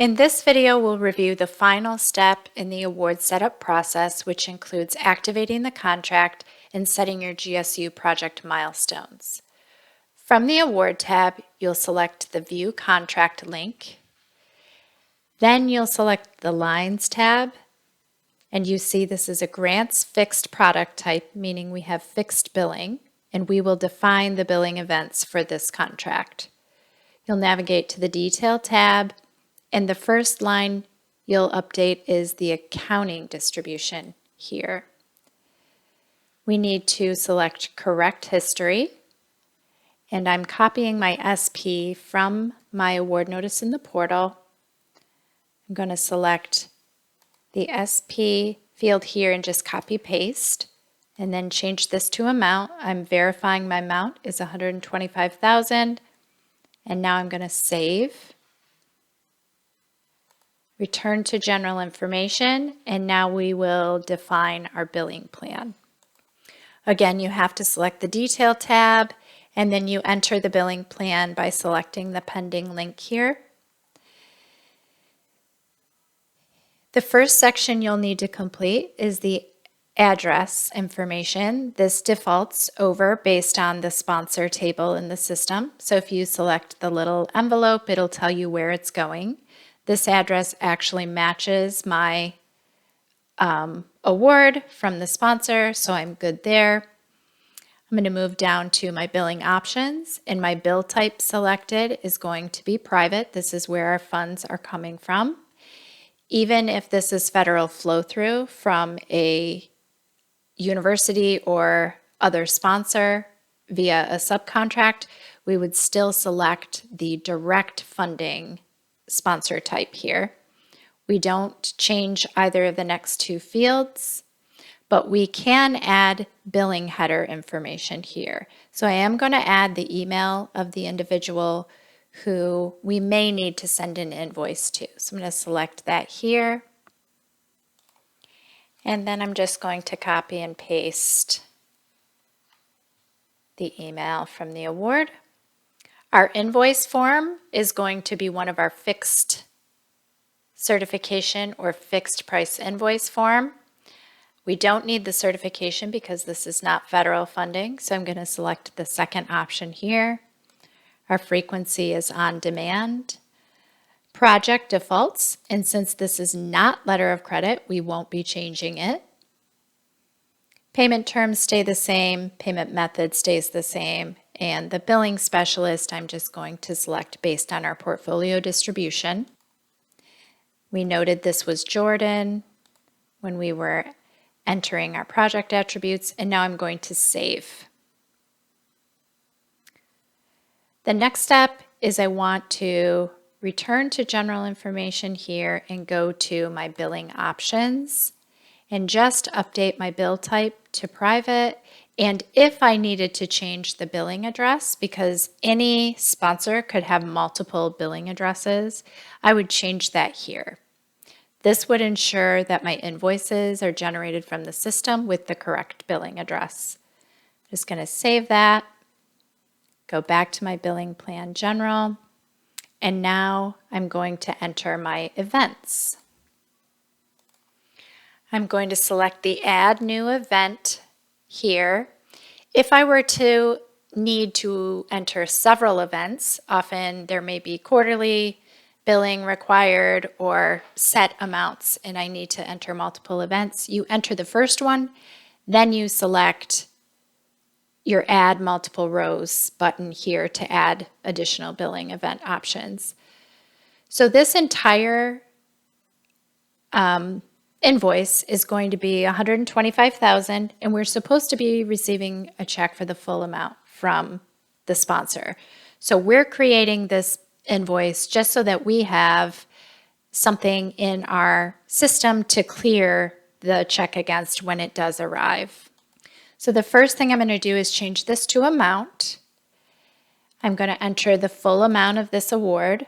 In this video, we'll review the final step in the award setup process, which includes activating the contract and setting your GSU project milestones. From the Award tab, you'll select the View Contract link. Then you'll select the Lines tab, and you see this is a grants fixed product type, meaning we have fixed billing, and we will define the billing events for this contract. You'll navigate to the Detail tab, and the first line you'll update is the accounting distribution here. We need to select Correct History, and I'm copying my SP from my award notice in the portal. I'm going to select the SP field here and just copy paste, and then change this to amount. I'm verifying my amount is $125,000, and now I'm going to save. Return to general information, and now we will define our billing plan. Again, you have to select the Detail tab, and then you enter the billing plan by selecting the pending link here. The first section you'll need to complete is the address information. This defaults over based on the sponsor table in the system. So if you select the little envelope, it'll tell you where it's going. This address actually matches my award from the sponsor, so I'm good there. I'm going to move down to my billing options, and my bill type selected is going to be private. This is where our funds are coming from. Even if this is federal flow-through from a university or other sponsor via a subcontract, we would still select the direct funding sponsor type here. We don't change either of the next two fields, but we can add billing header information here. So I am going to add the email of the individual who we may need to send an invoice to. So I'm going to select that here. And then I'm just going to copy and paste the email from the award. Our invoice form is going to be one of our fixed certification or fixed price invoice form. We don't need the certification because this is not federal funding, so I'm going to select the second option here. Our frequency is on demand. Project defaults, and since this is not letter of credit, we won't be changing it. Payment terms stay the same, payment method stays the same, and the billing specialist I'm just going to select based on our portfolio distribution. We noted this was Jordan when we were entering our project attributes, and now I'm going to save. The next step is I want to return to general information here and go to my billing options and just update my bill type to private. And if I needed to change the billing address, because any sponsor could have multiple billing addresses, I would change that here. This would ensure that my invoices are generated from the system with the correct billing address. I'm just going to save that, go back to my billing plan general, and now I'm going to enter my events. I'm going to select the Add New Event here. If I were to need to enter several events, often there may be quarterly billing required or set amounts, and I need to enter multiple events. You enter the first one, then you select your Add Multiple Rows button here to add additional billing event options. So this entire invoice is going to be $125,000, and we're supposed to be receiving a check for the full amount from the sponsor. So we're creating this invoice just so that we have something in our system to clear the check against when it does arrive. So the first thing I'm going to do is change this to amount. I'm going to enter the full amount of this award.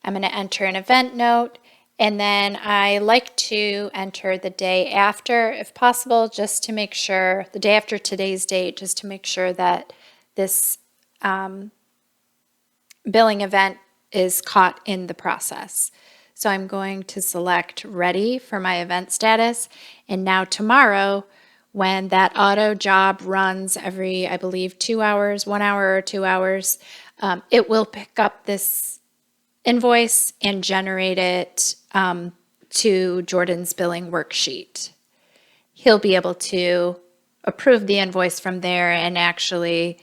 I'm going to enter an event note, And then I like to enter the day after, if possible, just to make sure, the day after today's date, just to make sure that this billing event is caught in the process. So I'm going to select ready for my event status. And now tomorrow, when that auto job runs every, I believe, 2 hours, 1 hour or 2 hours, it will pick up this invoice and generate it to Jordan's billing worksheet. He'll be able to approve the invoice from there and actually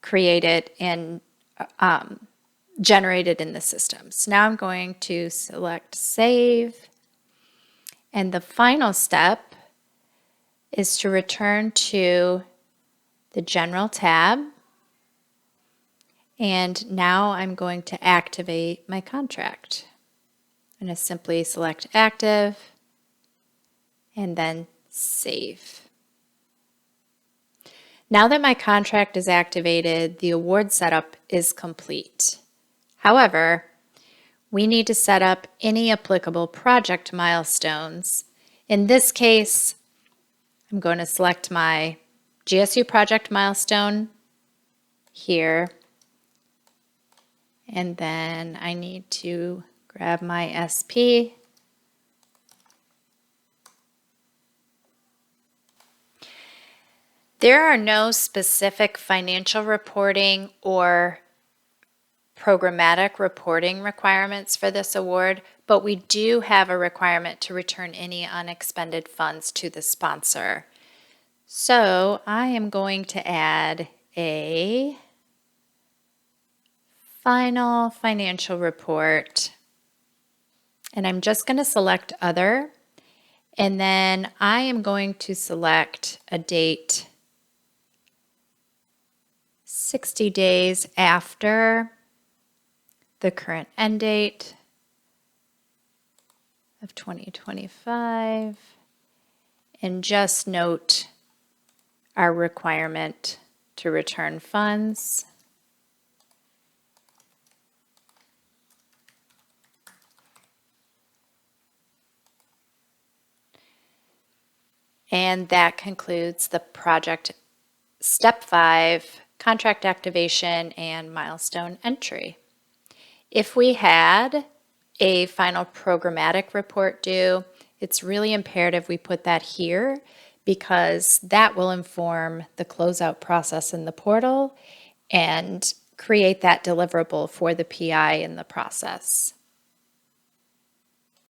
create it and generate it in the system. So now I'm going to select save. And the final step is to return to the General tab. And now I'm going to activate my contract. I'm going to simply select active and then save. Now that my contract is activated, the award setup is complete. However, we need to set up any applicable project milestones. In this case, I'm going to select my GSU project milestone here. And then I need to grab my SP. There are no specific financial reporting or programmatic reporting requirements for this award, but we do have a requirement to return any unexpended funds to the sponsor. So I am going to add a final financial report, and I'm just going to select other, and then I am going to select a date 60 days after the current end date of 2025, and just note our requirement to return funds. And that concludes the project step 5, contract activation and milestone entry. If we had a final programmatic report due, it's really imperative we put that here because that will inform the closeout process in the portal and create that deliverable for the PI in the process.